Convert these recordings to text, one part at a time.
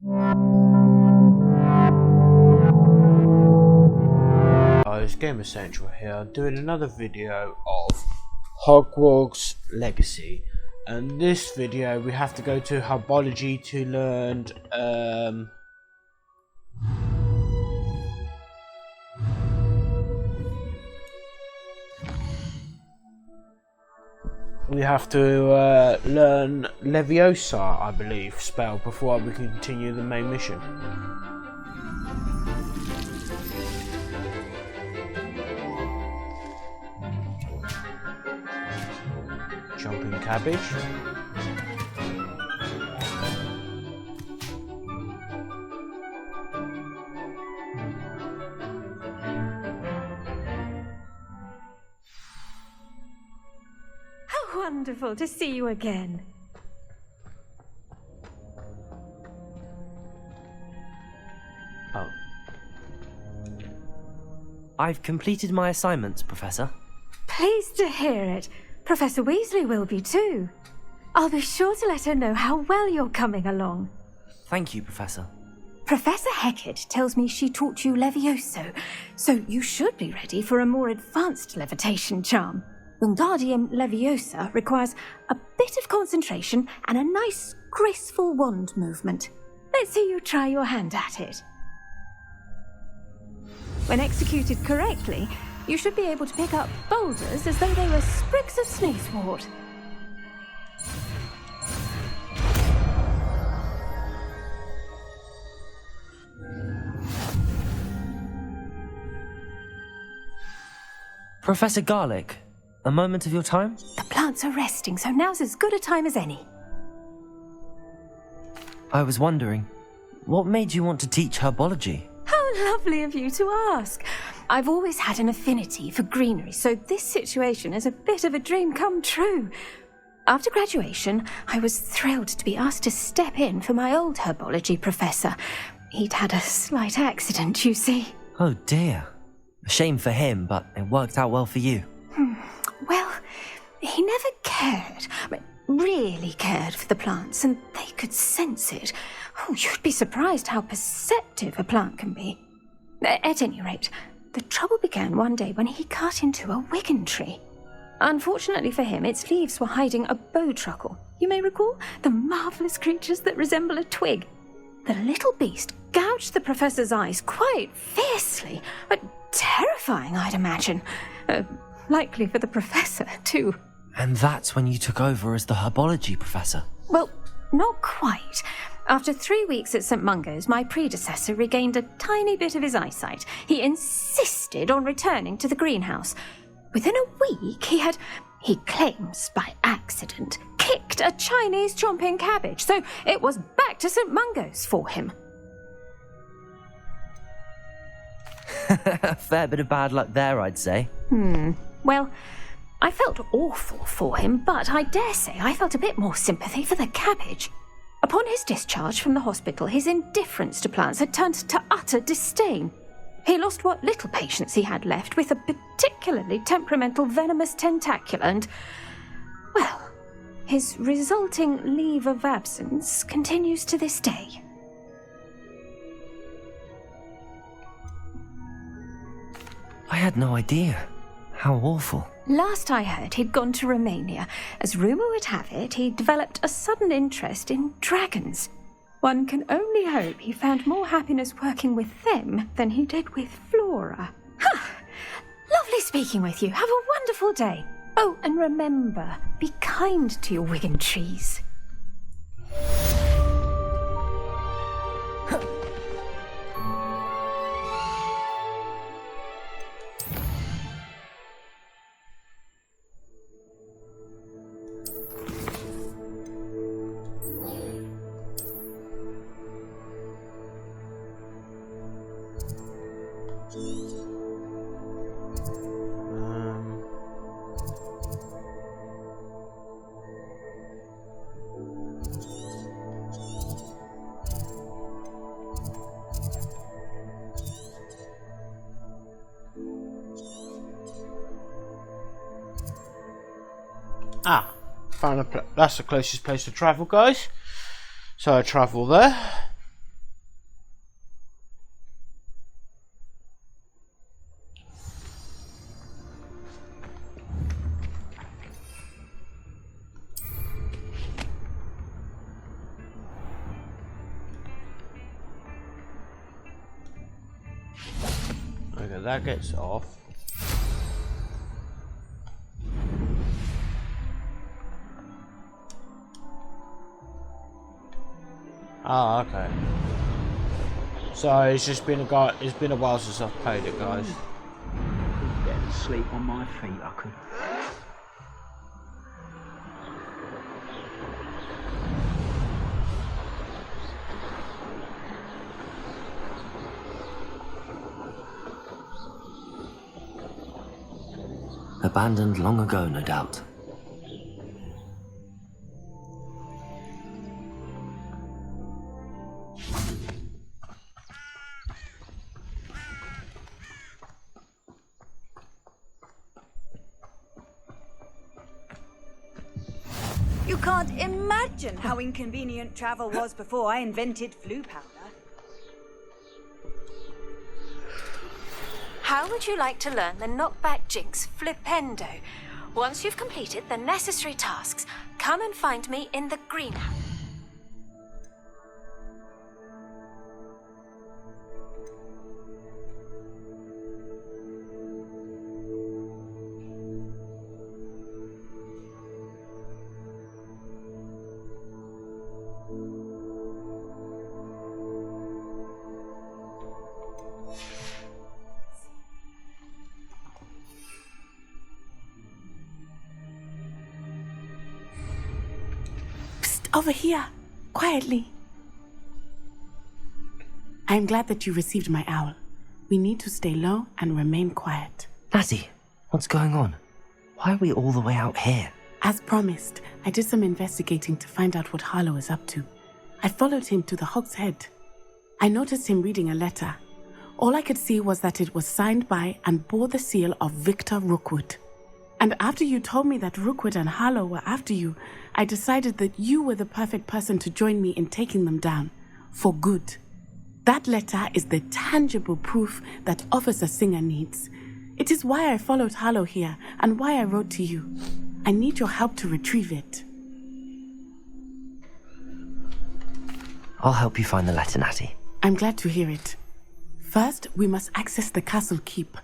Guys, Game Essential here, doing another video of Hogwarts Legacy. And this video we have to go to Herbology to learn we have to learn Leviosa, I believe, spell before we can continue the main mission. Jumping cabbage. How wonderful to see you again. Oh. I've completed my assignments, Professor. Pleased to hear it. Professor Weasley will be too. I'll be sure to let her know how well you're coming along. Thank you, Professor. Professor Hecat tells me she taught you Levioso, so you should be ready for a more advanced levitation charm. Wingardium Leviosa requires a bit of concentration and a nice, graceful wand movement. Let's see you try your hand at it. When executed correctly, you should be able to pick up boulders as though they were sprigs of sneezewort. Professor Garlick, a moment of your time? The plants are resting, so now's as good a time as any. I was wondering, what made you want to teach herbology? How lovely of you to ask. I've always had an affinity for greenery, so this situation is a bit of a dream come true. After graduation, I was thrilled to be asked to step in for my old herbology professor. He'd had a slight accident, you see. Oh dear. A shame for him, but it worked out well for you. Well, he never cared, really cared for the plants, and they could sense it. Oh, you'd be surprised how perceptive a plant can be. At any rate, the trouble began one day when he cut into a wigan tree. Unfortunately for him, its leaves were hiding a bowtruckle. You may recall the marvellous creatures that resemble a twig. The little beast gouged the professor's eyes quite fiercely, but terrifying, I'd imagine. Likely for the professor, too. And that's when you took over as the herbology professor? Well, not quite. After 3 weeks at St. Mungo's, my predecessor regained a tiny bit of his eyesight. He insisted on returning to the greenhouse. Within a week, he claims by accident, kicked a Chinese chomping cabbage, so it was back to St. Mungo's for him. A fair bit of bad luck there, I'd say. Well, I felt awful for him, but I dare say I felt a bit more sympathy for the cabbage. Upon his discharge from the hospital, his indifference to plants had turned to utter disdain. He lost what little patience he had left with a particularly temperamental venomous tentacula and, well, his resulting leave of absence continues to this day. I had no idea. How awful. Last I heard, he'd gone to Romania. As rumour would have it, he'd developed a sudden interest in dragons. One can only hope he found more happiness working with them than he did with Flora. Lovely speaking with you. Have a wonderful day. Oh, and remember, be kind to your wigan trees. Found that's the closest place to travel, guys. So I travel there. that gets off. Ah, okay. So it's just been it's been a while since I've played it, guys. Get to sleep on my feet, I could. Abandoned long ago, no doubt. You can't imagine how inconvenient travel was before I invented flu powder. How would you like to learn the knockback jinx flipendo? Once you've completed the necessary tasks, come and find me in the greenhouse. Over here, quietly. I am glad that you received my owl. We need to stay low and remain quiet. Natty, what's going on? Why are we all the way out here? As promised, I did some investigating to find out what Harlow is up to. I followed him to the Hog's Head. I noticed him reading a letter. All I could see was that it was signed by and bore the seal of Victor Rookwood. And after you told me that Rookwood and Harlow were after you, I decided that you were the perfect person to join me in taking them down. For good. That letter is the tangible proof that Officer Singer needs. It is why I followed Harlow here and why I wrote to you. I need your help to retrieve it. I'll help you find the letter, Natty. I'm glad to hear it. First, we must access the castle keep.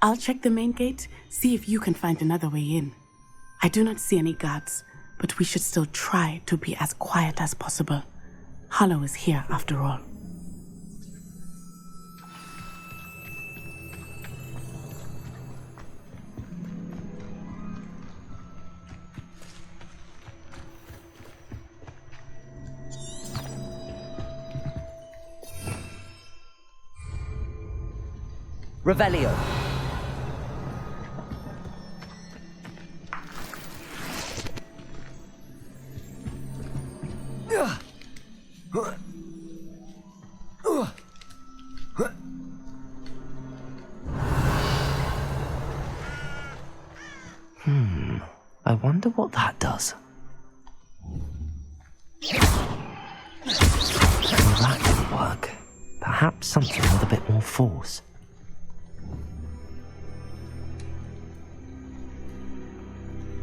I'll check the main gate, see if you can find another way in. I do not see any guards, but we should still try to be as quiet as possible. Harlow is here after all. Revelio. I wonder what that does. Well, that didn't work. Perhaps something with a bit more force.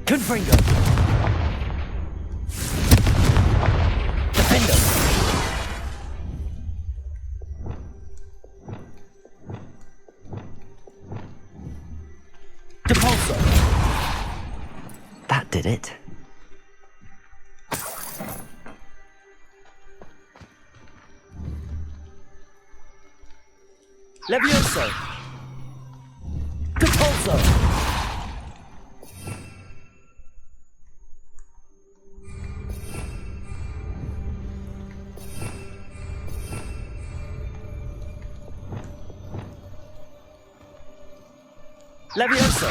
Confringo! Defendo! Depulso! That did it. Levioso! Depulso! Levioso!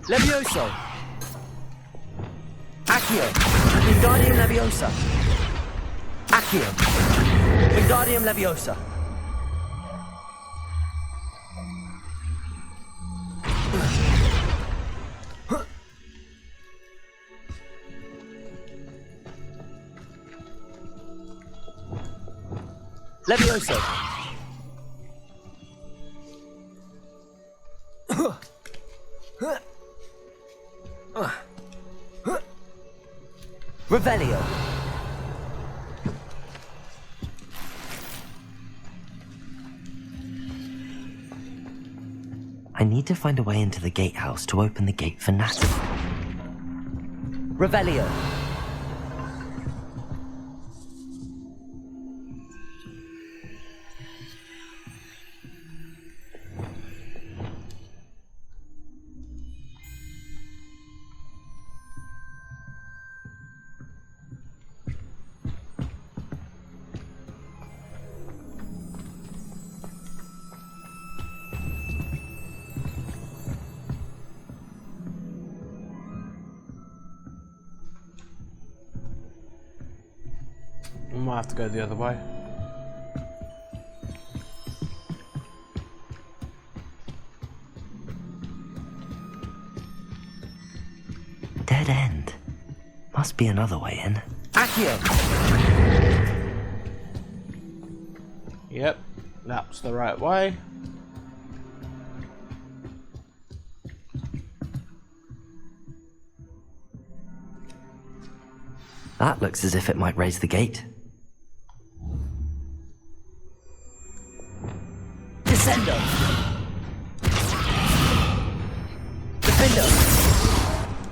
Levioso! Accio! Wingardium Leviosa! Accio! Wingardium Leviosa! Leviosa! Revelio! I need to find a way into the gatehouse to open the gate for Natty. Revelio! We might have to go the other way. Dead end. Must be another way in. Accio! Yep, that's the right way. That looks as if it might raise the gate. Descendo! Defendo!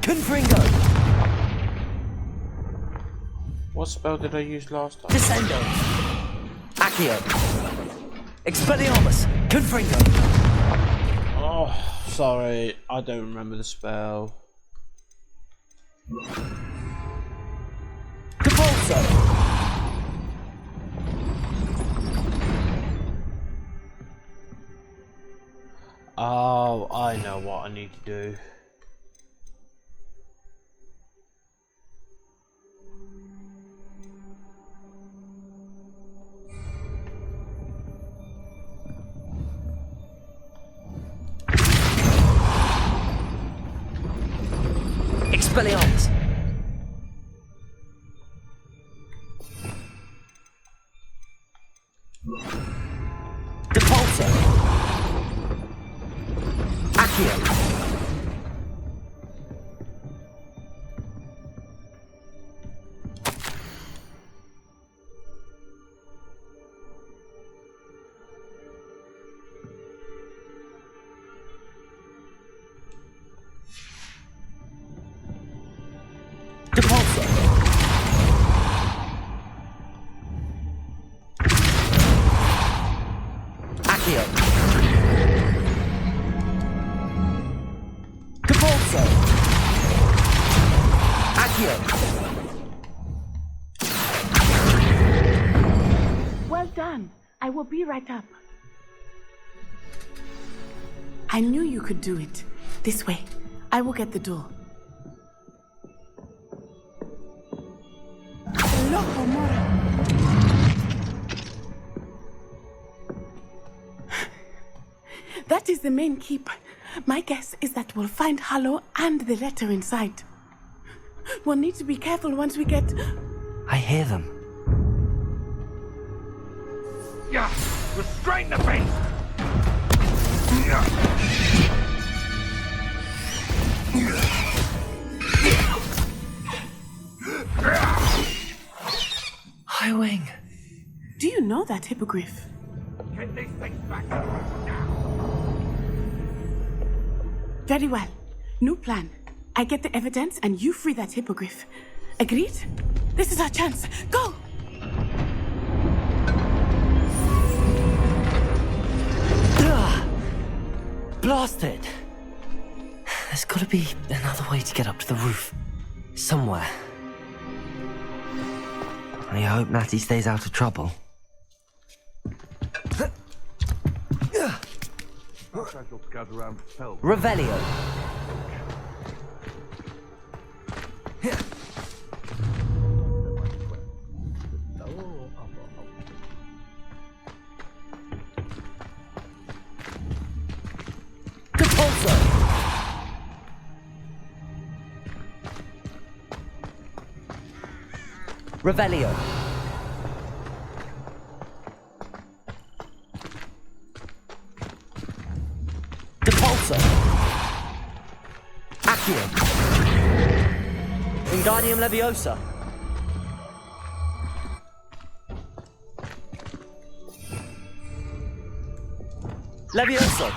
Confringo! What spell did I use last time? Descendo! Accio! Expelliarmus! Confringo! Oh, sorry, I don't remember the spell. Depulso! Oh, I know what I need to do. Expelliarmus! Depulso! Accio! Depulso! Accio! Depulso! Accio! Well done. I will be right up. I knew you could do it. This way. I will get the door. Loco Mora. That is the main keep. My guess is that we'll find Harlow and the letter inside. We'll need to be careful once we get... I hear them. Yeah, restrain the beast! High Wing. Do you know that hippogriff? Get these things back to the room now! Very well. New plan. I get the evidence and you free that hippogriff. Agreed? This is our chance. Go! Blasted! There's gotta be another way to get up to the roof. Somewhere. I hope Natty stays out of trouble. Revelio. Revelio! Revelio. Depulso. Accio. Wingardium Leviosa. Levioso.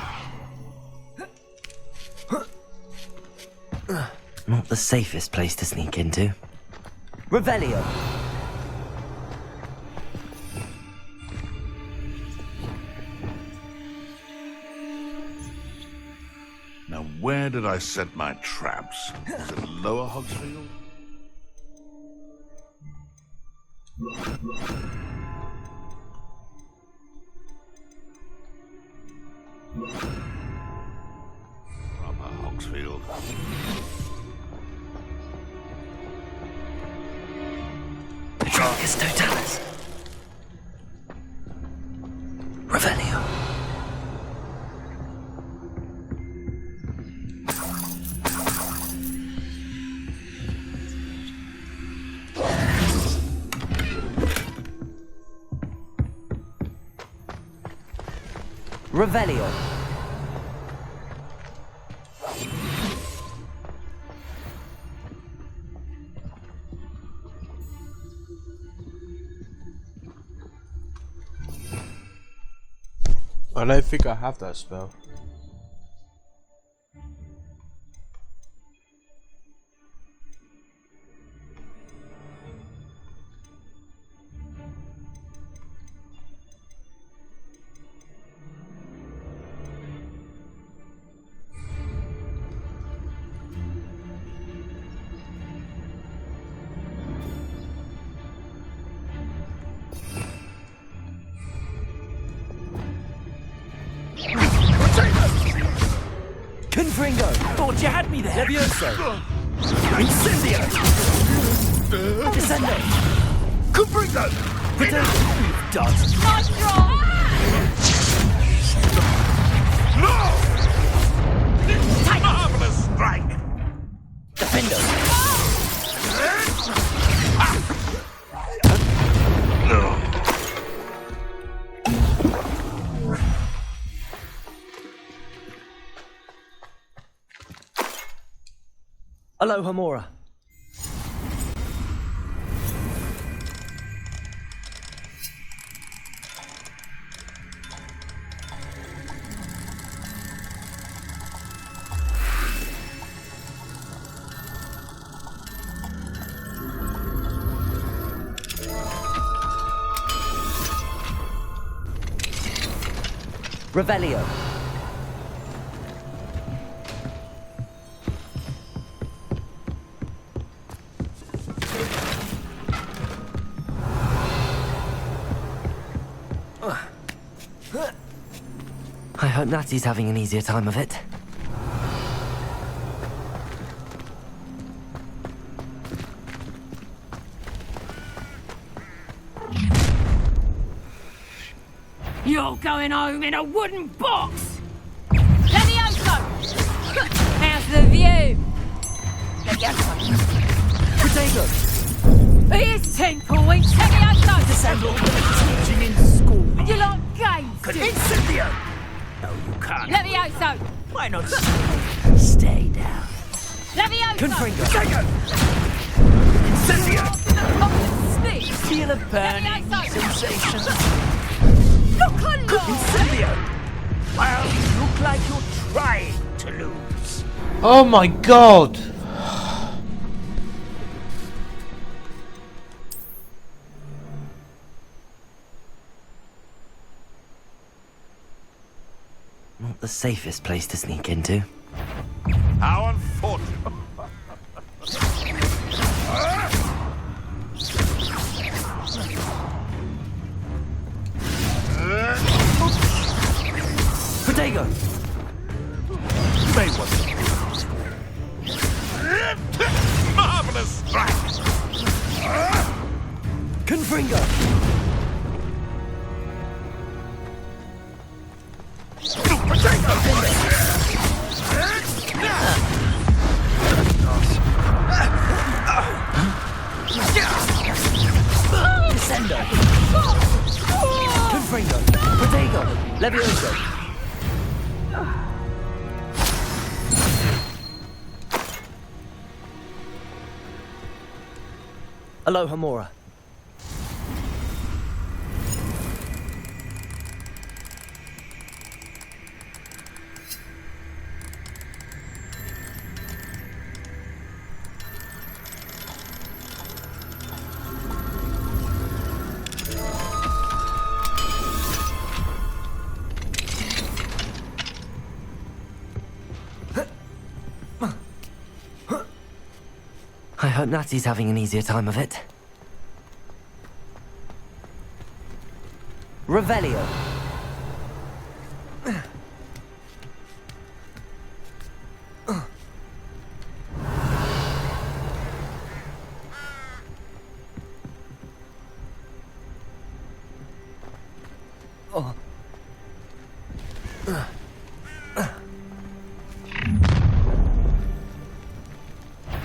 Not the safest place to sneak into. Revelio. Now, where did I set my traps? Is it Lower Hogsfield? Upper Hogsfield. Petrarchus Totalis. Revelio. Revelio. I don't think I have that spell. Confringo. Thought you had me there. Levioso. Incendio. Descendo. Confringo! Potato. Dodge. No! Marvelous strike! Defendo. Aloha Mora. Revelio. I hope Natty's having an easier time of it. You're going home in a wooden box! Levioso! How's the view? Levioso! Potato! Here's 10 points! Levioso! Descendo! Teaching in school. You like games, do you? Incendio. No, you can't. Levioso! Why not? Stay down. Levioso! Confringo! Incendio. Sneak! Feel a burning Levioso! sensation. Look alive! Incendio. Well, you look like you're trying to lose. Oh my god! Not the safest place to sneak into. How unfortunate! Potato! May one. Marvelous strike! Confringo! Levioso! Aloha Mora. I hope Natty's having an easier time of it. Revelio.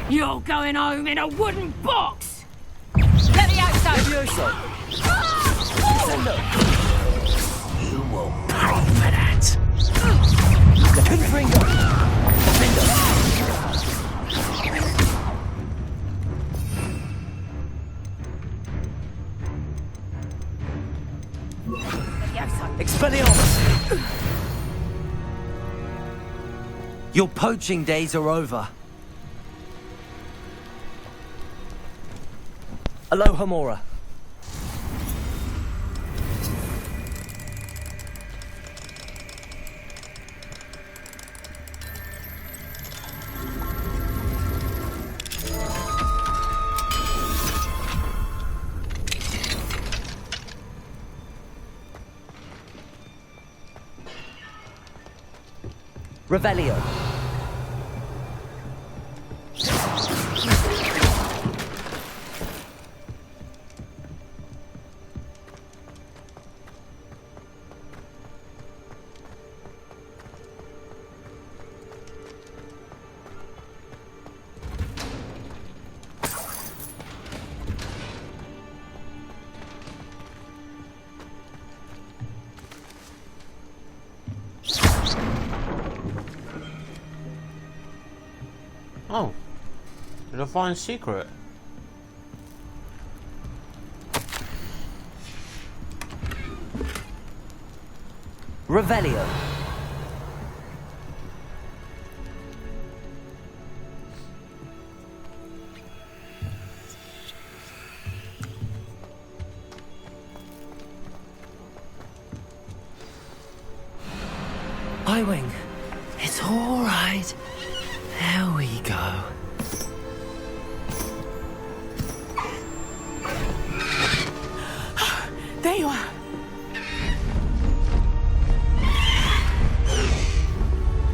You're going home in a wooden box! Levioso! Levioso! You will pay for that. Confringo! Levioso! Expelliarmus! Your poaching days are over. Aloha Mora. Revelio. Oh, did I find a secret? Revelio. I-Wing. It's all right. There we go. There you are.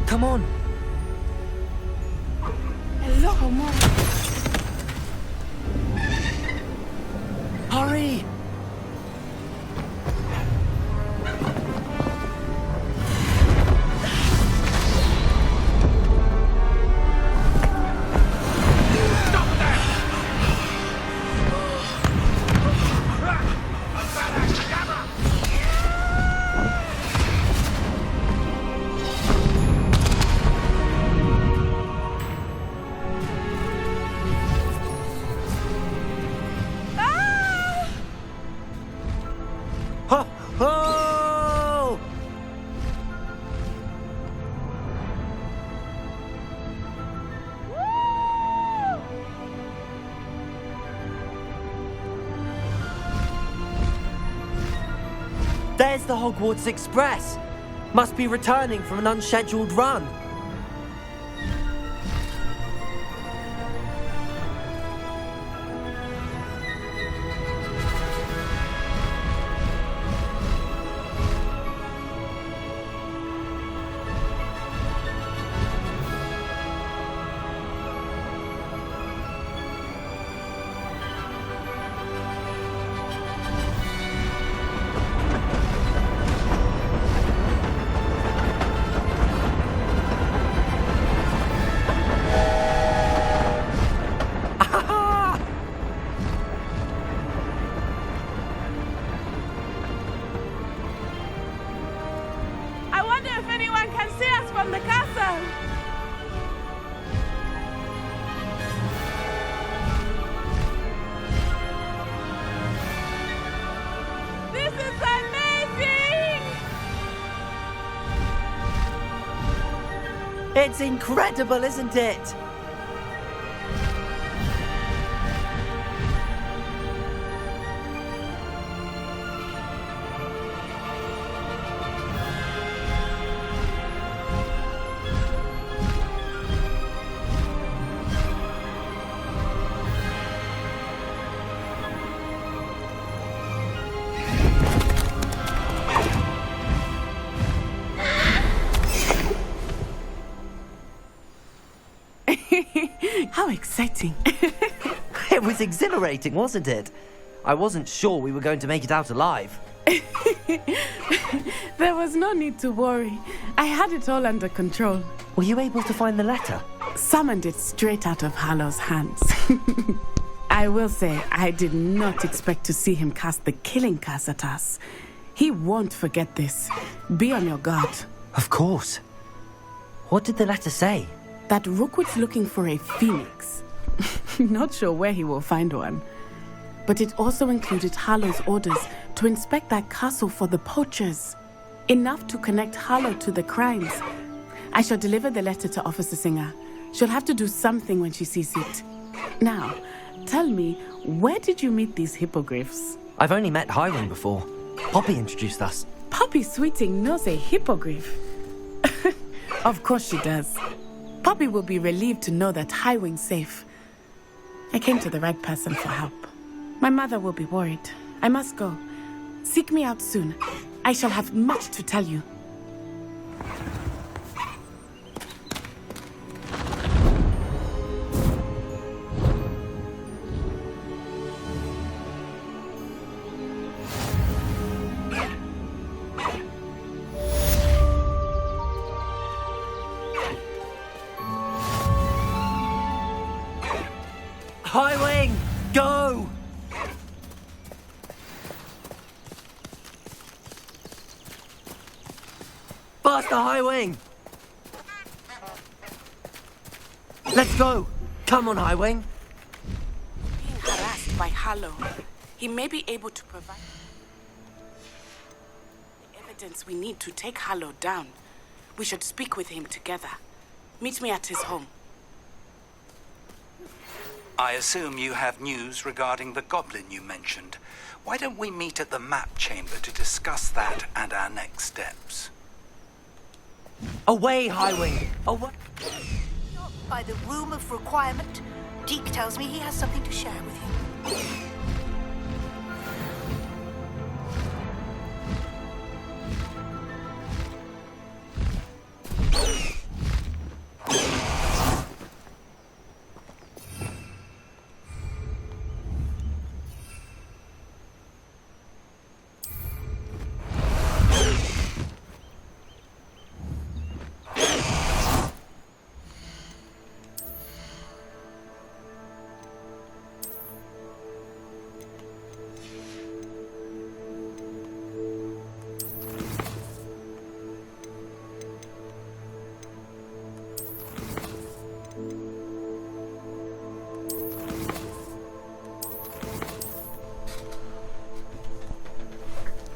Come on. Hello, Mom. Hurry. Oh! There's the Hogwarts Express. Must be returning from an unscheduled run. It's incredible, isn't it? How exciting. It was exhilarating, wasn't it? I wasn't sure we were going to make it out alive. There was no need to worry. I had it all under control. Were you able to find the letter? Summoned it straight out of Harlow's hands. I will say, I did not expect to see him cast the killing curse at us. He won't forget this. Be on your guard. Of course. What did the letter say? That Rookwood's looking for a phoenix. Not sure where he will find one. But it also included Harlow's orders to inspect that castle for the poachers. Enough to connect Harlow to the crimes. I shall deliver the letter to Officer Singer. She'll have to do something when she sees it. Now, tell me, where did you meet these hippogriffs? I've only met Highwing before. Poppy introduced us. Poppy Sweeting knows a hippogriff. Of course she does. Poppy will be relieved to know that Highwing's safe. I came to the right person for help. My mother will be worried. I must go. Seek me out soon. I shall have much to tell you. Highwing, go! Faster, Highwing! Let's go! Come on, Highwing! Being harassed by Harlow, he may be able to provide the evidence we need to take Harlow down. We should speak with him together. Meet me at his home. I assume you have news regarding the goblin you mentioned. Why don't we meet at the map chamber to discuss that and our next steps? Away, Highwing! Away! By the room of requirement, Deke tells me he has something to share with you.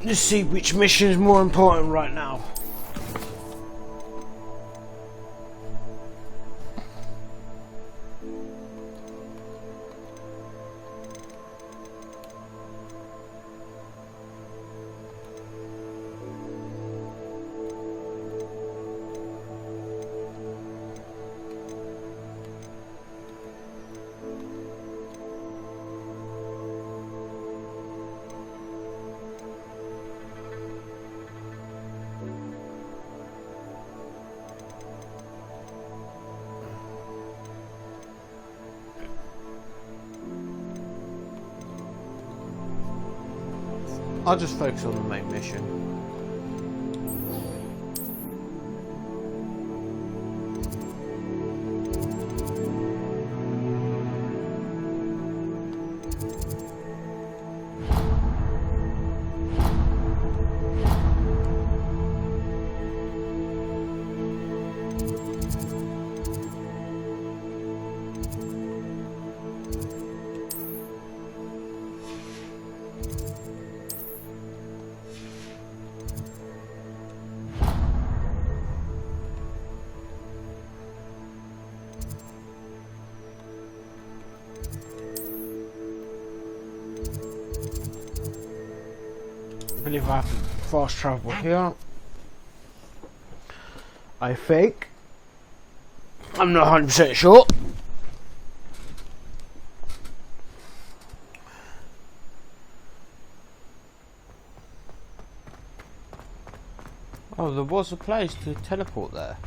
Let's see which mission is more important right now. I'll just focus on the main mission. believe I have to fast travel here. I think. I'm not 100% sure. Oh, there was a place to teleport there.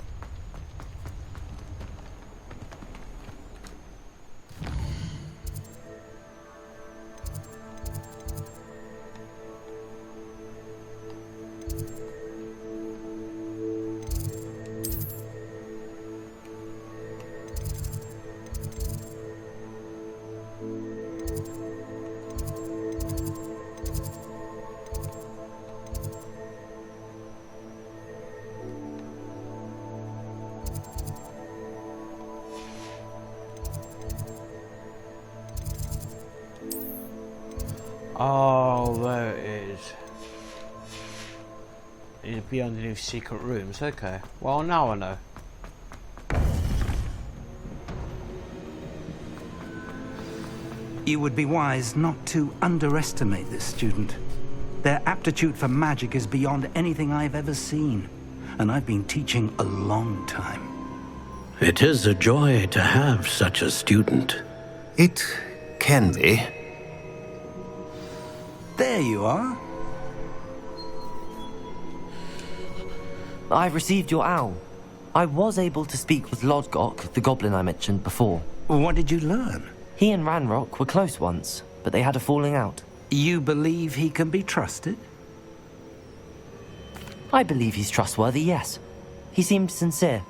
Oh, there it is. It'd be underneath secret rooms. Okay. Well, now I know. You would be wise not to underestimate this student. Their aptitude for magic is beyond anything I've ever seen, and I've been teaching a long time. It is a joy to have such a student. It can be. There you are. I've received your owl. I was able to speak with Lodgok, the goblin I mentioned before. What did you learn? He and Ranrock were close once, but they had a falling out. You believe he can be trusted? I believe he's trustworthy, yes. He seemed sincere,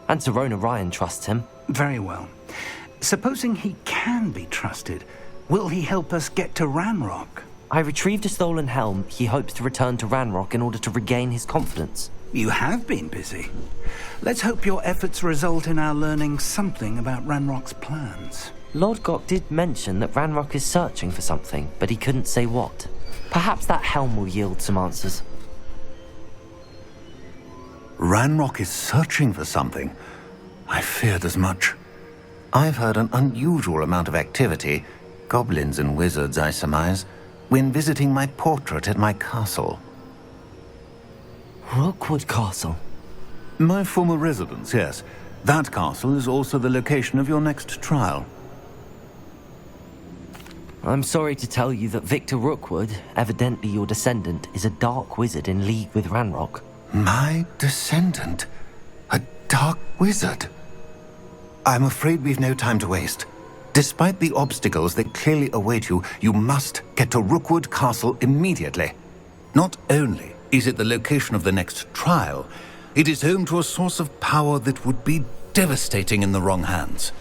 and Serona Ryan trusts him. Very well. Supposing he can be trusted, will he help us get to Ranrock? I retrieved a stolen helm. He hopes to return to Ranrock in order to regain his confidence. You have been busy. Let's hope your efforts result in our learning something about Ranrock's plans. Lodgok did mention that Ranrock is searching for something, but he couldn't say what. Perhaps that helm will yield some answers. Ranrock is searching for something. I feared as much. I've heard an unusual amount of activity, goblins and wizards, I surmise, when visiting my portrait at my castle. Rookwood Castle? My former residence, yes. That castle is also the location of your next trial. I'm sorry to tell you that Victor Rookwood, evidently your descendant, is a dark wizard in league with Ranrock. My descendant? A dark wizard? I'm afraid we've no time to waste. Despite the obstacles that clearly await you, you must get to Rookwood Castle immediately. Not only is it the location of the next trial, it is home to a source of power that would be devastating in the wrong hands.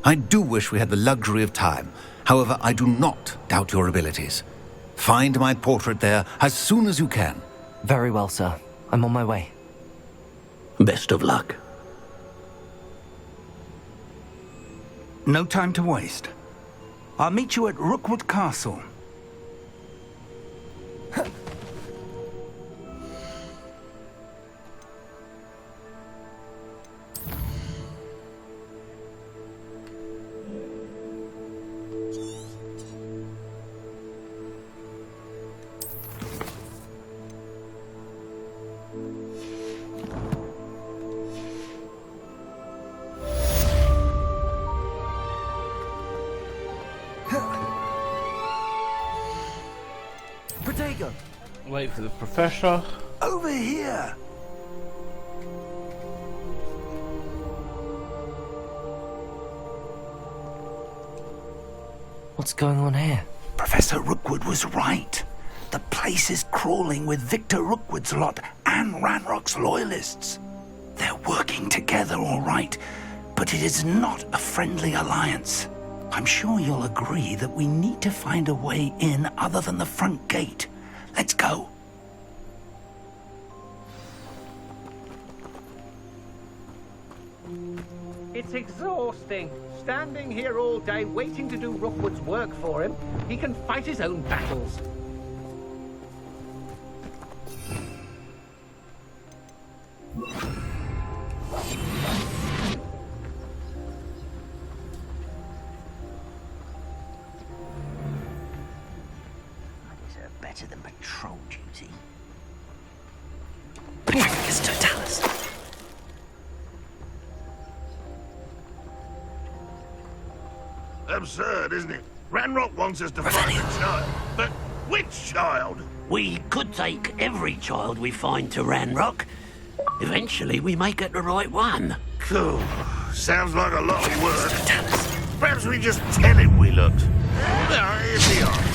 I do wish we had the luxury of time. However, I do not doubt your abilities. Find my portrait there as soon as you can. Very well, sir. I'm on my way. Best of luck. No time to waste. I'll meet you at Rookwood Castle. Wait for the professor. Over here! What's going on here? Professor Rookwood was right. The place is crawling with Victor Rookwood's lot and Ranrock's loyalists. They're working together, all right, but it is not a friendly alliance. I'm sure you'll agree that we need to find a way in other than the front gate. Let's go. It's exhausting. Standing here all day waiting to do Rookwood's work for him. He can fight his own battles. better than patrol duty. Patricus Totalis. Absurd, isn't it? Ranrock wants us to find a child. But which child? We could take every child we find to Ranrock. Eventually, we may get the right one. Cool. Sounds like a lot of work. Perhaps we just tell him we looked. Here's the art.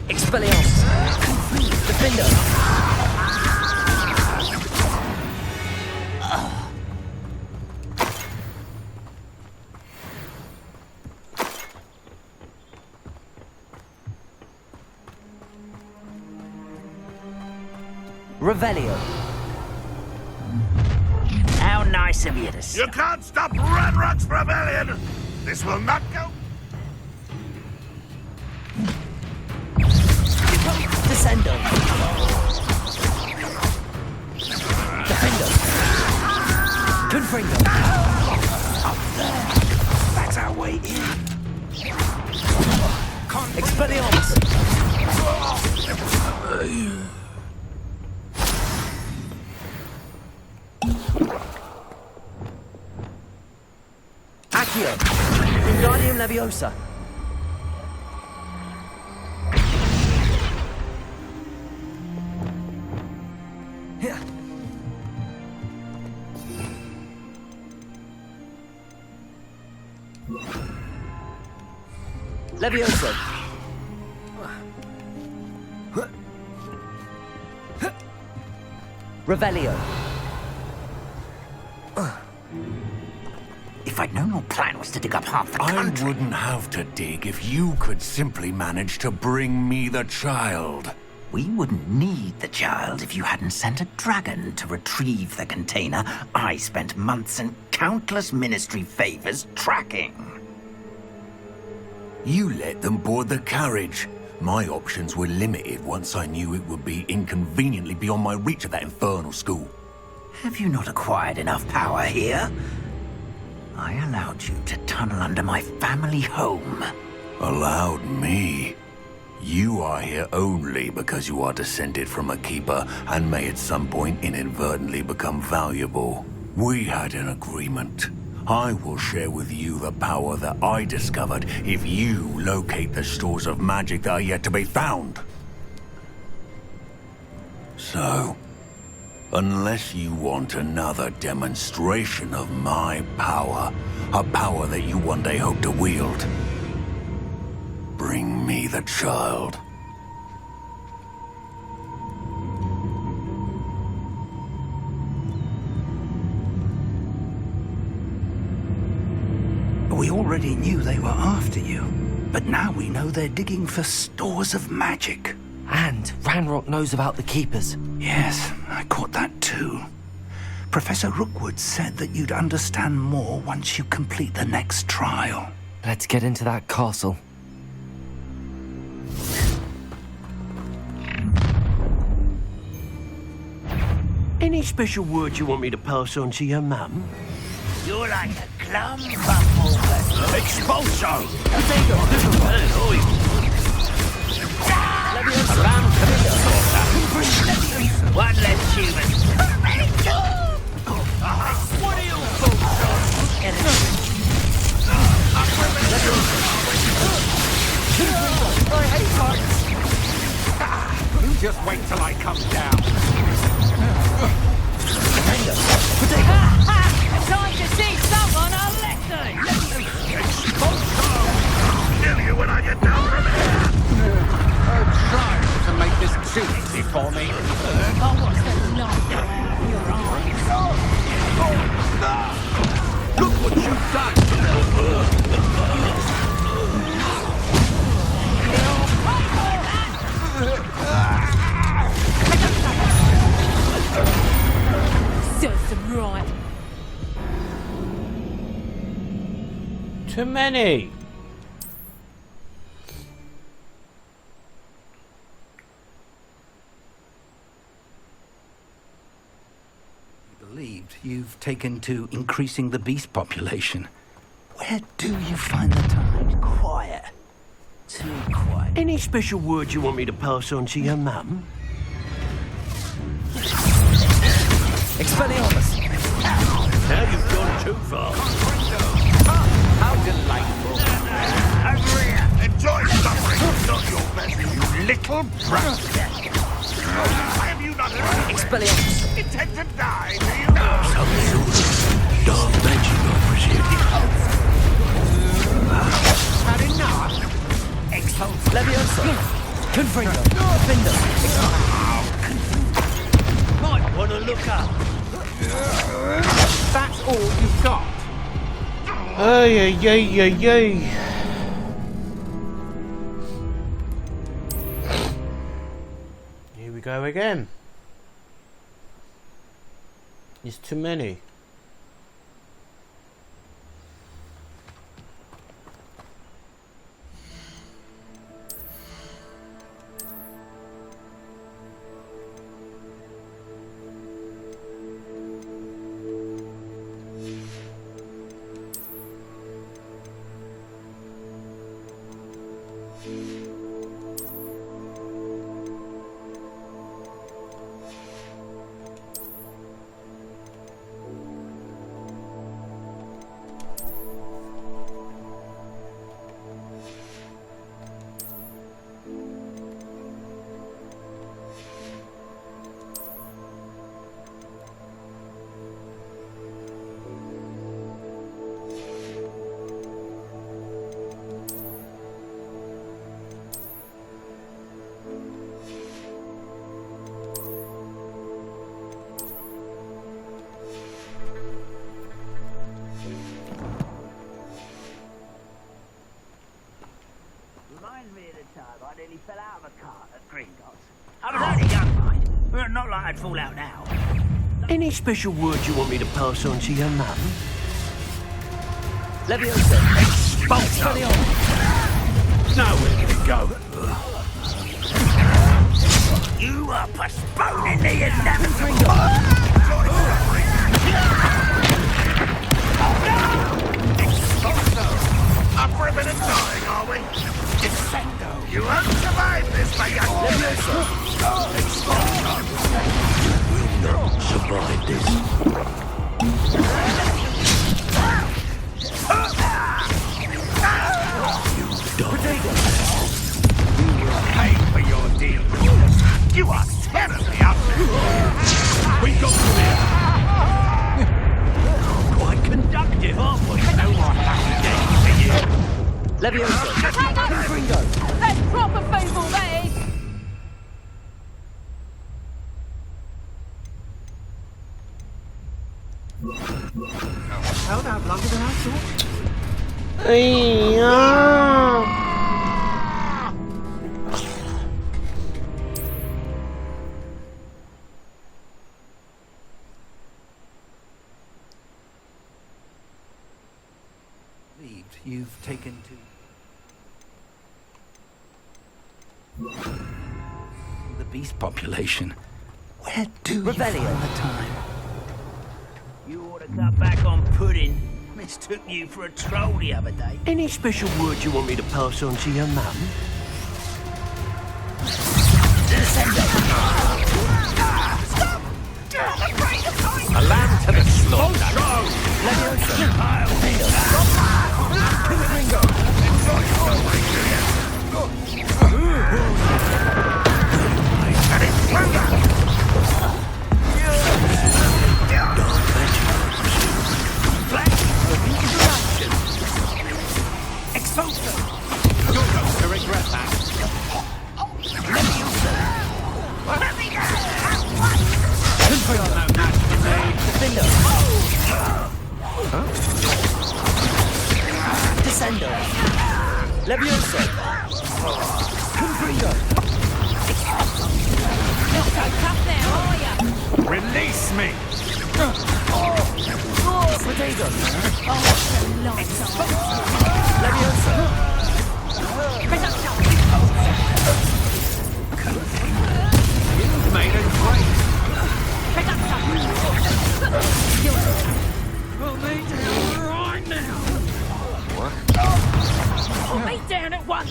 Expelliarmus. Defender. Revelio. How nice of you to You can't stop Ranrock's rebellion! This will not go... Descendo. Defender. Confringo. Up there. That's our way in. Expelliarmus. Accio. Wingardium Leviosa. Leviosa. Revelio. If I'd known your plan was to dig up half the country... I wouldn't have to dig if you could simply manage to bring me the child. We wouldn't need the child if you hadn't sent a dragon to retrieve the container I spent months and countless ministry favors tracking. You let them board the carriage. My options were limited once I knew it would be inconveniently beyond my reach at that infernal school. Have you not acquired enough power here? I allowed you to tunnel under my family home. Allowed me? You are here only because you are descended from a keeper and may at some point inadvertently become valuable. We had an agreement. I will share with you the power that I discovered if you locate the stores of magic that are yet to be found. So, unless you want another demonstration of my power, a power that you one day hope to wield, bring me the child. We already knew they were after you, but now we know they're digging for stores of magic. And Ranrock knows about the Keepers. Yes, I caught that too. Professor Rookwood said that you'd understand more once you complete the next trial. Let's get into that castle. Any special words you want me to pass on to your mum? You're like a glum bumble. Expulso! One less human. What are your thoughts on? You just wait till I come down. Time to see someone a lesson! Kill you when I get down from here! Try to make this too easy for me. Oh, what's the light in your eyes? Look what you've done! Serves them right. Too many. Believed you've taken to increasing the beast population. Where do you find the time? Quiet. Too quiet. Any special words you want me to pass on to your mum? Expelliarmus! Now you've gone too far. How delightful. Over here. Enjoy suffering. Not your best, you little brat. Why have you not learned? Expelliarmus! Intend to die, do you? Some sort of dark magic, I presume. Had enough? Expulse! Leviosa! Confringo! Defender! Might want to look up. That's all you've got. Ay, ay, ay, ay, ay. Here we go again. It's too many. I nearly fell out of a cart at Gringotts. I was only young, mind. But not like I'd fall out now. Any special words you want me to pass on to your mum? Leviosa! Expulso! Nowhere to go. You are postponing the inevitable. Up for a bit of dying, are we? Descendo! You won't survive this, my young Leviosa! You will not survive this. Pay for your deal. You are terribly outnumbered. We got through here. Quite conductive, aren't we? No more happy days for you. Leviosa! Confringo! That's proper fable, that is! Held out longer than I thought. You've taken to the beast population. Where do you find the time? You ought to cut back on pudding. Mistook you for a troll the other day. Any special words you want me to pass on to your mum? A lamb to the slaughter. Leviosa! You're going to regret that. You're no match for me. Descendo! Leviosa! Confringo! Not so tough now, are ya? Release me. Potato! Leviosa! Leviosa! You've made a great. We'll need you right now. one!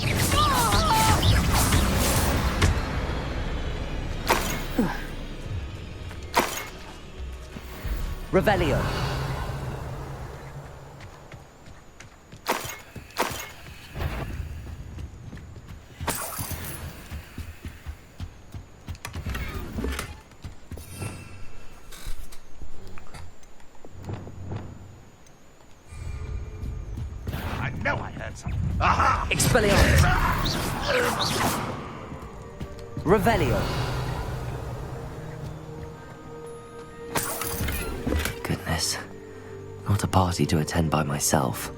Revelio. I know I heard something. Aha! Expelliarmus. Revelio. Goodness. Not a party to attend by myself.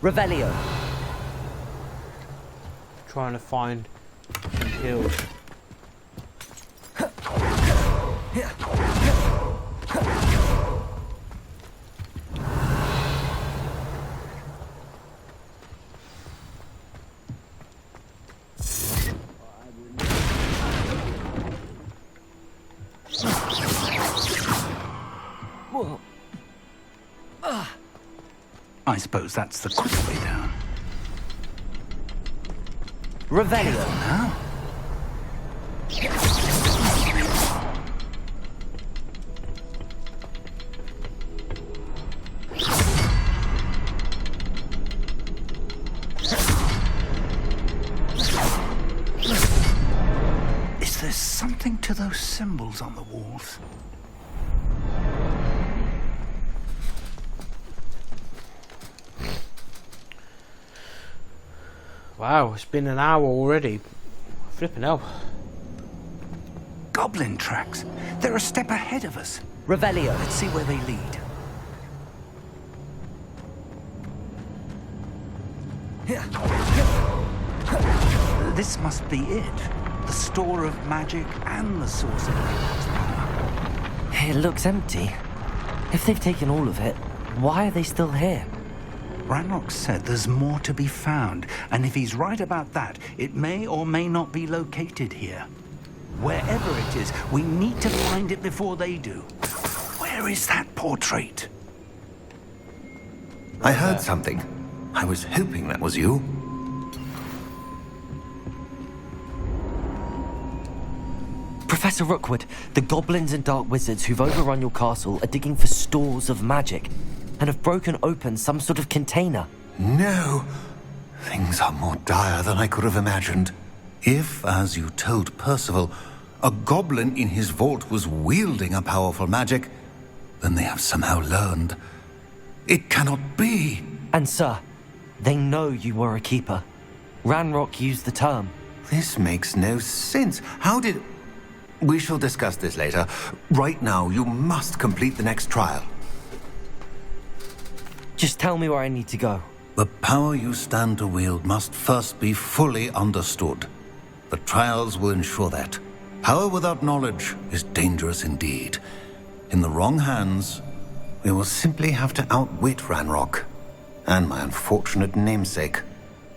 Revelio. Trying to find some kills. I suppose that's the quick way down. Revelio. Now? Is there something to those symbols on the walls? Wow, it's been an hour already. Flipping hell. Goblin tracks. They're a step ahead of us. Revelio. Let's see where they lead. This must be it. The store of magic and the source of Ranrock's power. It looks empty. If they've taken all of it, why are they still here? Ranrock said there's more to be found, and if he's right about that, it may or may not be located here. Wherever it is, we need to find it before they do. Where is that portrait? I heard something. I was hoping that was you. Professor Rookwood, the goblins and dark wizards who've overrun your castle are digging for stores of magic and have broken open some sort of container. No. Things are more dire than I could have imagined. If, as you told Percival, a goblin in his vault was wielding a powerful magic, then they have somehow learned. It cannot be. And sir, they know you were a keeper. Ranrock used the term. This makes no sense. How did... We shall discuss this later. Right now, you must complete the next trial. Just tell me where I need to go. The power you stand to wield must first be fully understood. The trials will ensure that. Power without knowledge is dangerous indeed. In the wrong hands, we will simply have to outwit Ranrock and my unfortunate namesake.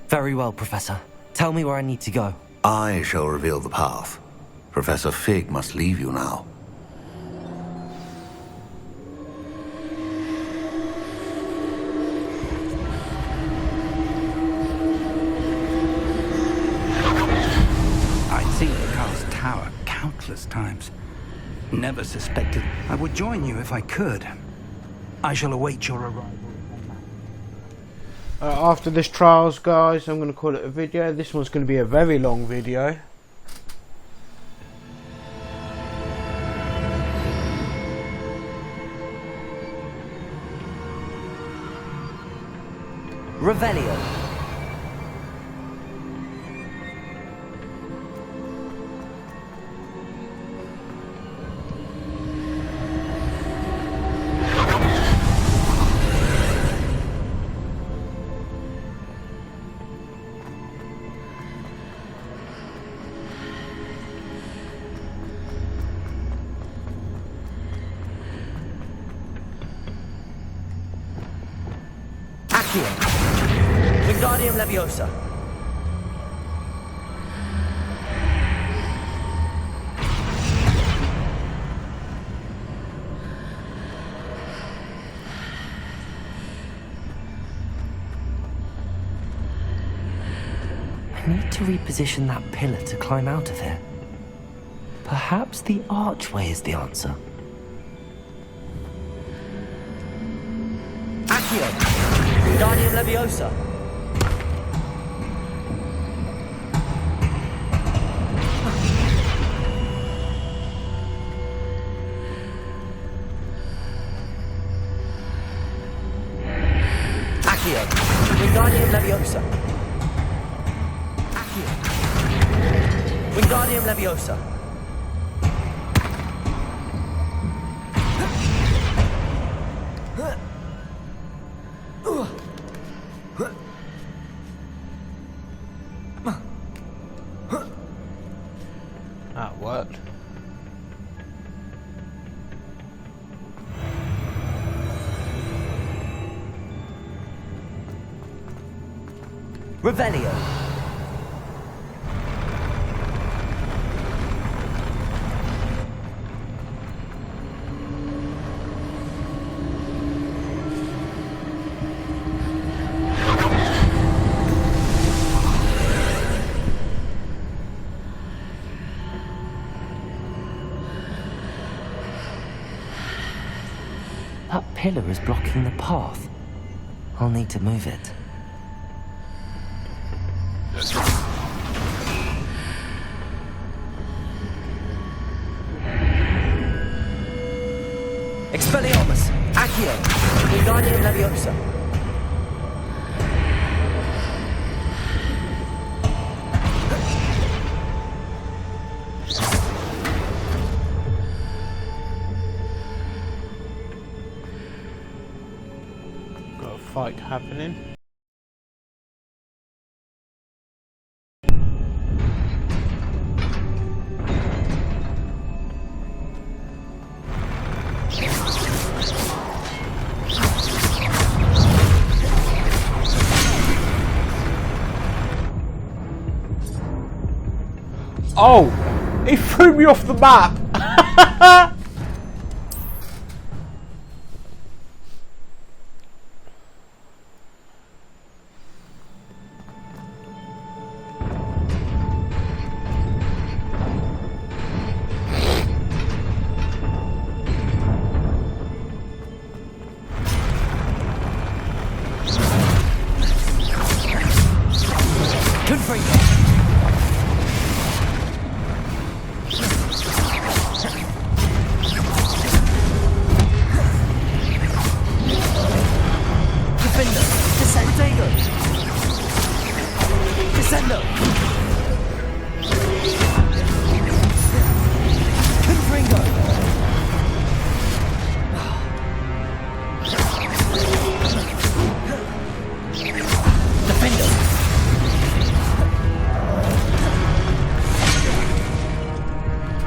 Very well, Professor. Tell me where I need to go. I shall reveal the path. Professor Fig must leave you now. I'd seen the Carl's Tower countless times. Never suspected I would join you if I could. I shall await your arrival. After this trials, guys, I'm going to call it a video. This one's going to be a very long video. Revelio. Accio. Wingardium Leviosa. I need to reposition that pillar to climb out of here. Perhaps the archway is the answer. Accio. Wingardium Leviosa. Accio. Wingardium Leviosa. Accio. Wingardium Leviosa. That worked. Revelio. That pillar is blocking the path. I'll need to move it. Expelliarmus! Accio! Wingardium Leviosa! Got a fight happening. Oh! He threw me off the map!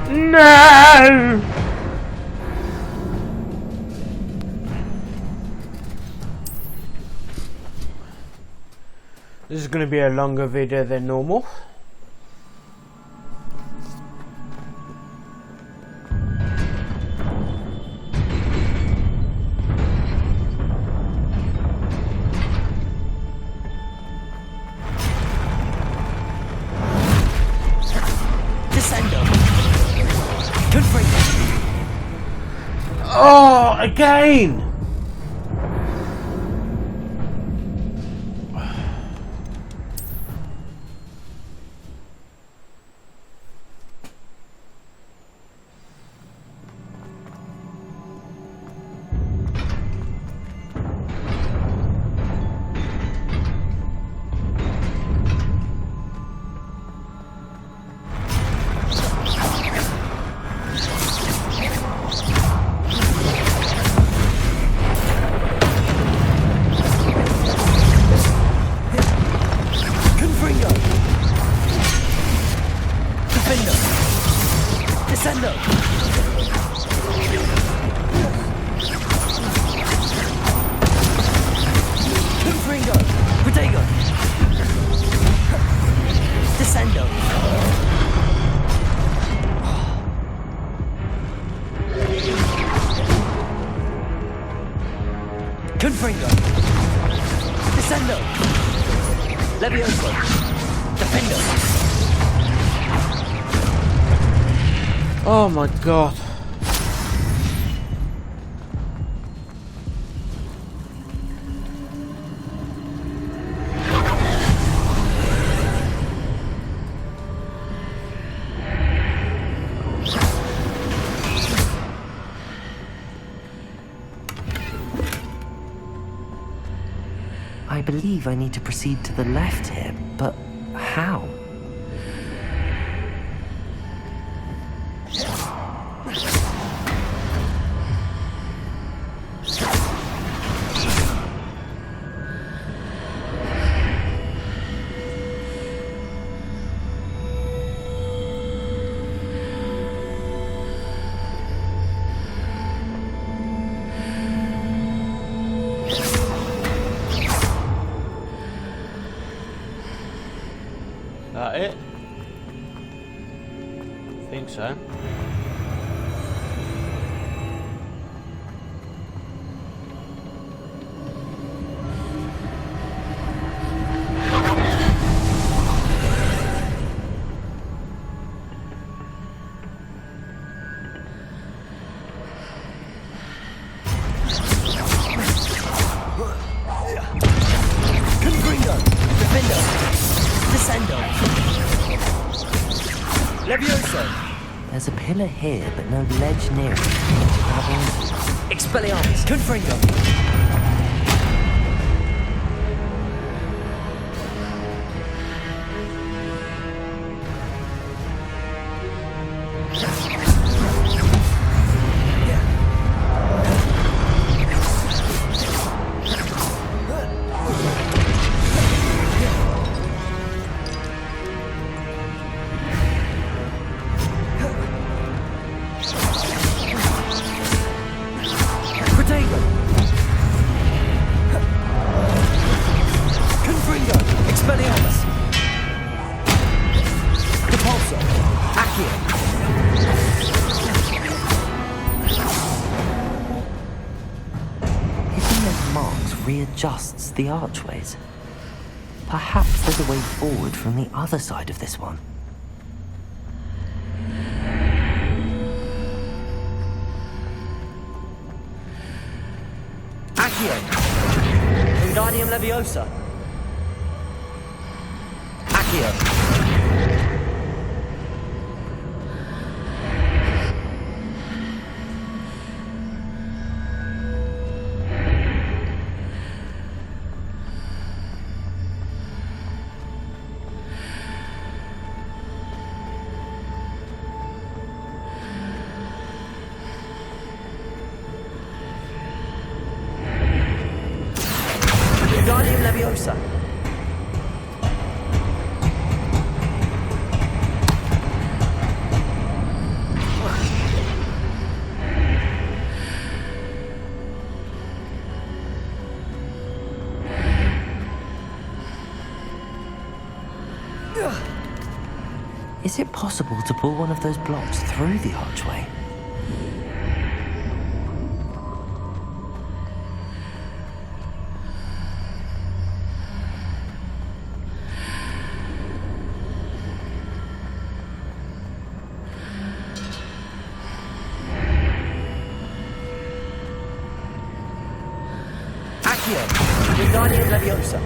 No! This is going to be a longer video than normal. Oh, again! Confringo. Descendo. Levioso. Defendo. Oh my god. I believe I need to proceed to the left here, but how? That it? I think so. Confringo. Defendo. Descendo. Levioso. There's a pillar here, but no ledge near it. Expelliarmus. Confringo. Readjusts the archways. Perhaps there's a way forward from the other side of this one. Accio! Wingardium Leviosa! Accio! Wingardium Leviosa. Is it possible to pull one of those blocks through the archway? Accio! Wingardium Leviosa.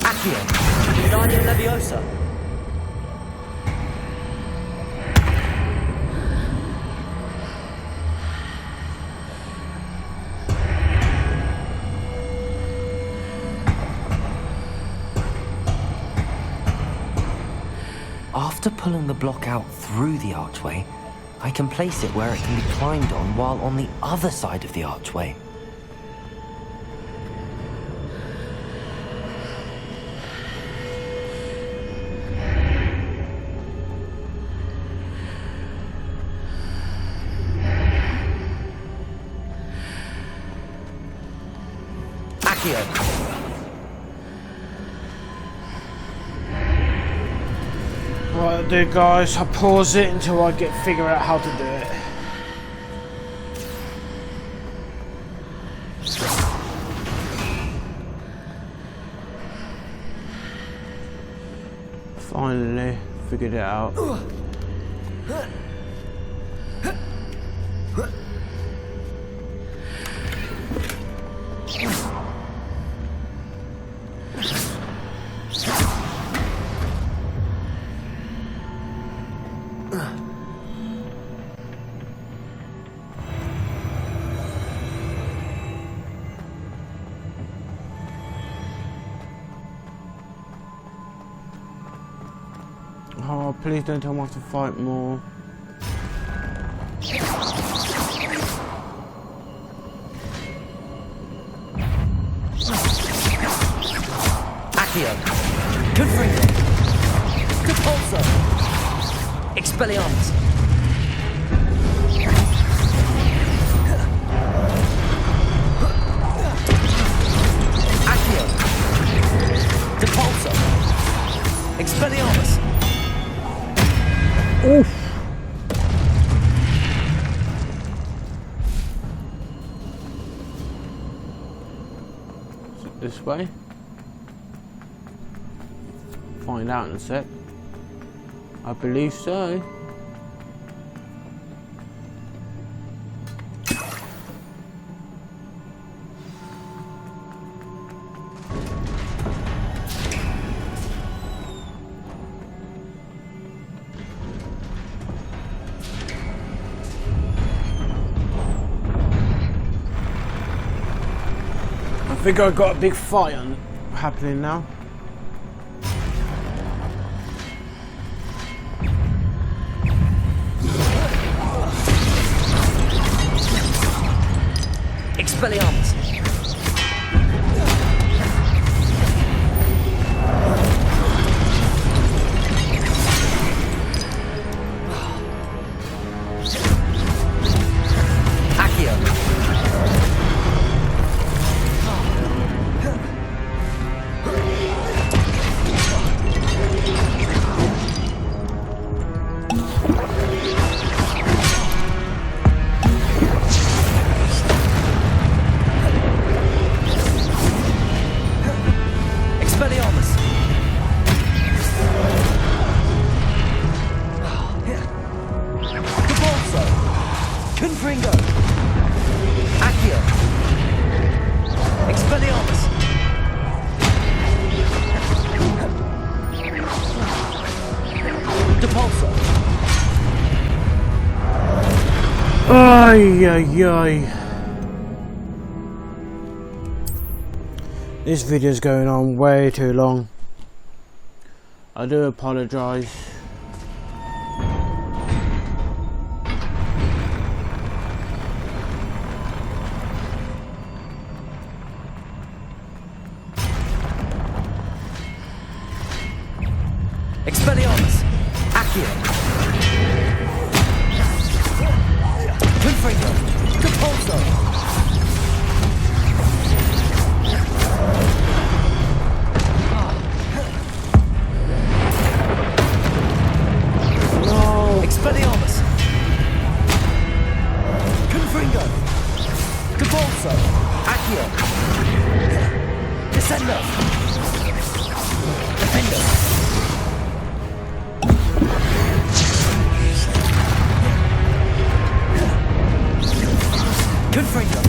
Accio! Wingardium Leviosa. After pulling the block out through the archway, I can place it where it can be climbed on while on the other side of the archway. Right there guys, I pause it until I figure out how to do it. Finally figured it out. Oh, please don't tell me I have to fight more. Accio. Confringo. Repulso. Expelliarmus. Accio. Repulso. Expelliarmus. Oof. Is it this way? Find out in a sec. I believe so. I think I've got a big fight happening now. Expelliarmus. Accio. Expelliarmus. Repulso. Confringo. Accio. Expelliarmus. Repulso. Ay, ay, ay. This video's going on way too long. I do apologise. Expelliarmus. Accio. Confringo. Repulso. Expelliarmus. Confringo. Repulso. Accio. Descendo. Defendo. Confringo.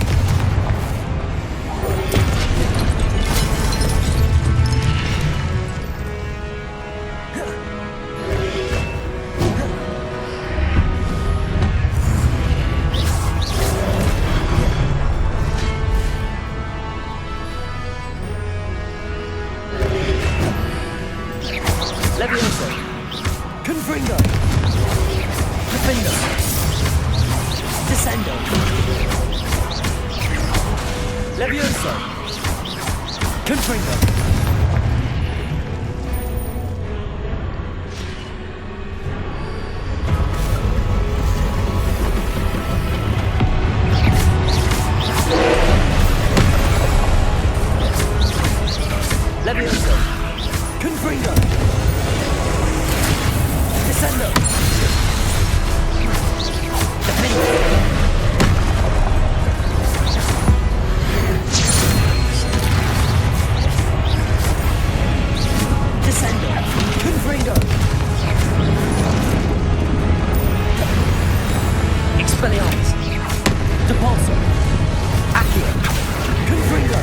Levioso! Confringo! Levioso! Confringo! Descendo! Defendo! Descendo! Confringo! Expelliarmus! Depulso! Accio! Confringo!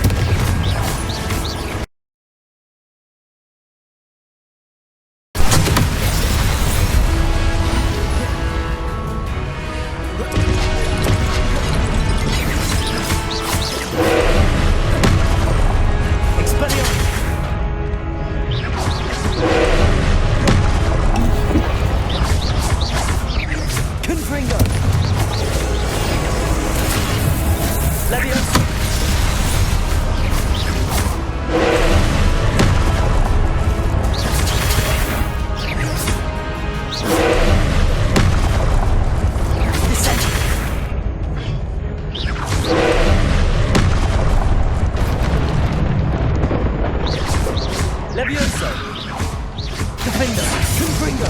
Confringo! Levioso! Descendo! Levioso! Defendo! Confringo!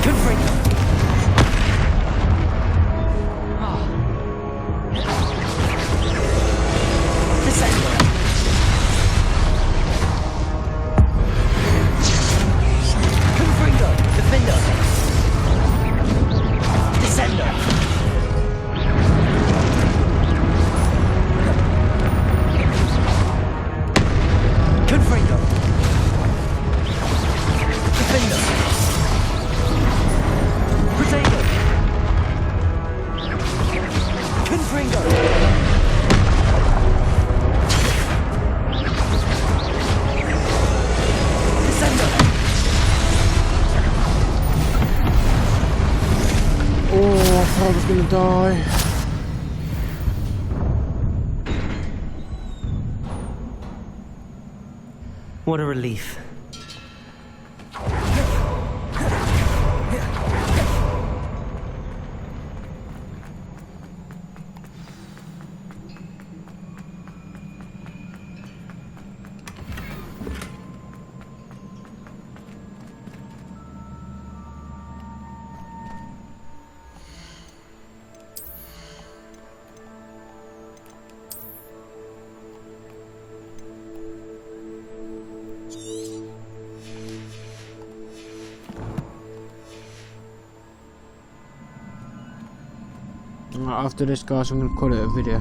Confringo! Descendo! Confringo! Defendo! Descendo! Confringo! Defendo! Protego! Confringo! Descendo! Oh, I thought I was gonna die. What a relief. After this, guys, I'm gonna call it a video.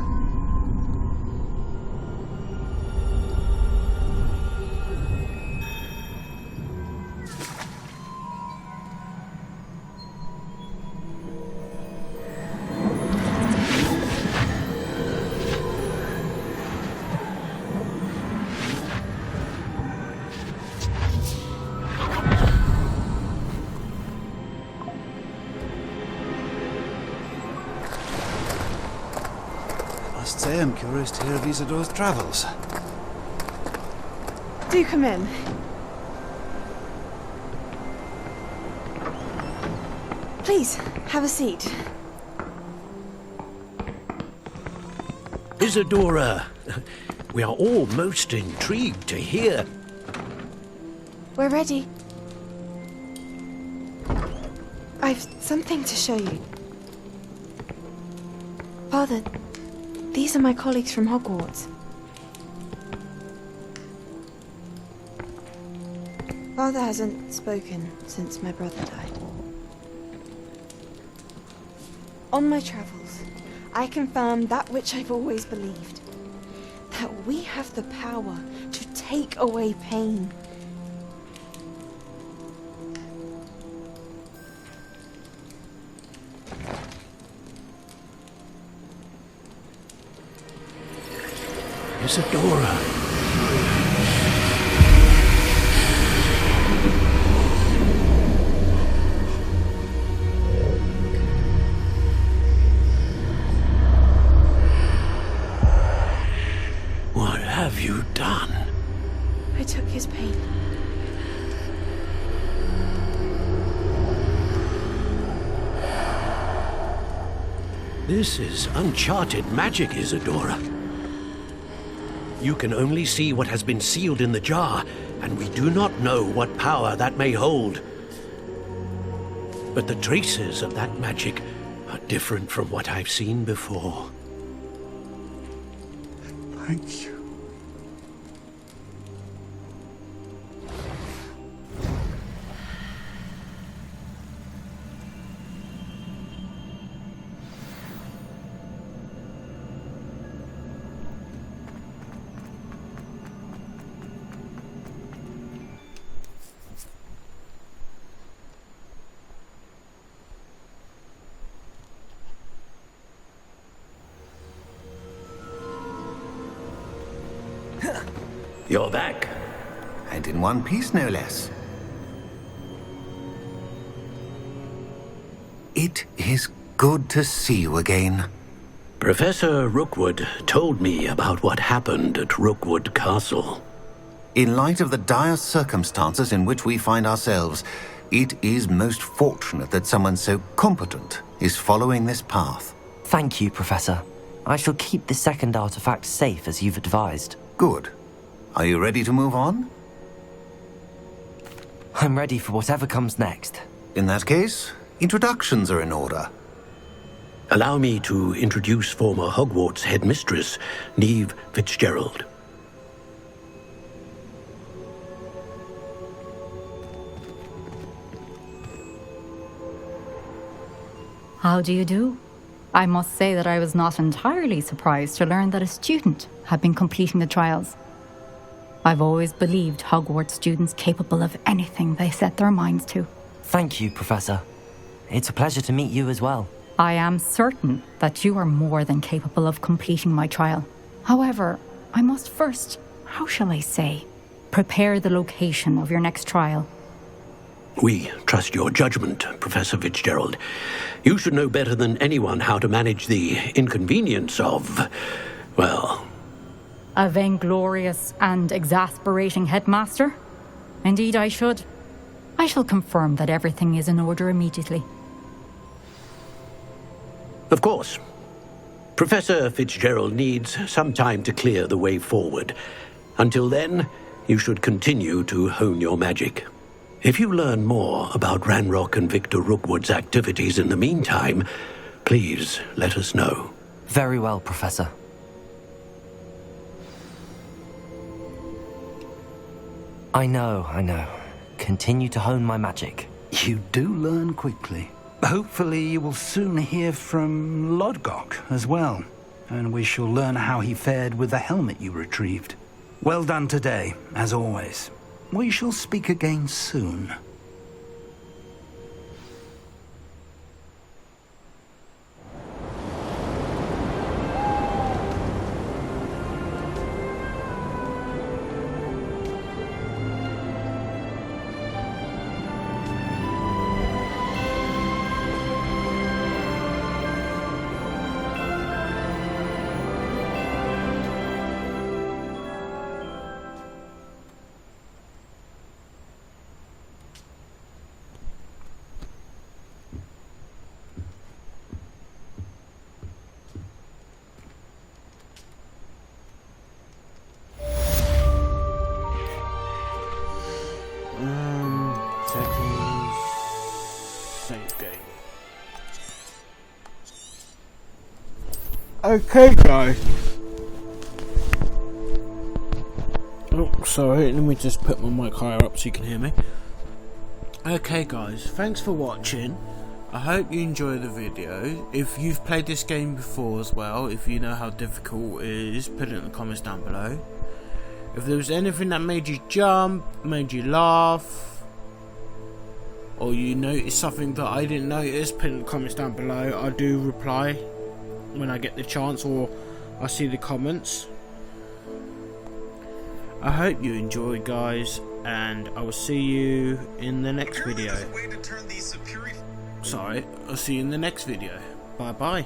Must say I'm curious to hear of Isidore's travels. Do come in. Please, have a seat. Isadora, we are all most intrigued to hear. We're ready. I've something to show you. Father, these are my colleagues from Hogwarts. Father hasn't spoken since my brother died. On my travels, I confirmed that which I've always believed. That we have the power to take away pain. Isadora. done? I took his pain. This is uncharted magic, Isadora. You can only see what has been sealed in the jar, and we do not know what power that may hold. But the traces of that magic are different from what I've seen before. Thank you. You're back. And in one piece, no less. It is good to see you again. Professor Rookwood told me about what happened at Rookwood Castle. In light of the dire circumstances in which we find ourselves, it is most fortunate that someone so competent is following this path. Thank you, Professor. I shall keep the second artifact safe as you've advised. Good. Are you ready to move on? I'm ready for whatever comes next. In that case, introductions are in order. Allow me to introduce former Hogwarts headmistress, Neve Fitzgerald. How do you do? I must say that I was not entirely surprised to learn that a student had been completing the trials. I've always believed Hogwarts students capable of anything they set their minds to. Thank you, Professor. It's a pleasure to meet you as well. I am certain that you are more than capable of completing my trial. However, I must first, how shall I say, prepare the location of your next trial. We trust your judgment, Professor Fitzgerald. You should know better than anyone how to manage the inconvenience of, well... A vainglorious and exasperating headmaster? Indeed I should. I shall confirm that everything is in order immediately. Of course. Professor Fitzgerald needs some time to clear the way forward. Until then, you should continue to hone your magic. If you learn more about Ranrock and Victor Rookwood's activities in the meantime, please let us know. Very well, Professor. I know. Continue to hone my magic. You do learn quickly. Hopefully you will soon hear from Lodgok as well, and we shall learn how he fared with the helmet you retrieved. Well done today, as always. We shall speak again soon. Okay, guys. Oh, sorry. Let me just put my mic higher up so you can hear me. Okay, guys. Thanks for watching. I hope you enjoy the video. If you've played this game before as well, if you know how difficult it is, put it in the comments down below. If there was anything that made you jump, made you laugh, or you noticed something that I didn't notice, put it in the comments down below. I do reply when I get the chance, or I see the comments. I hope you enjoyed, guys, and I will see you in the next video. Sorry, I'll see you in the next video. Bye bye.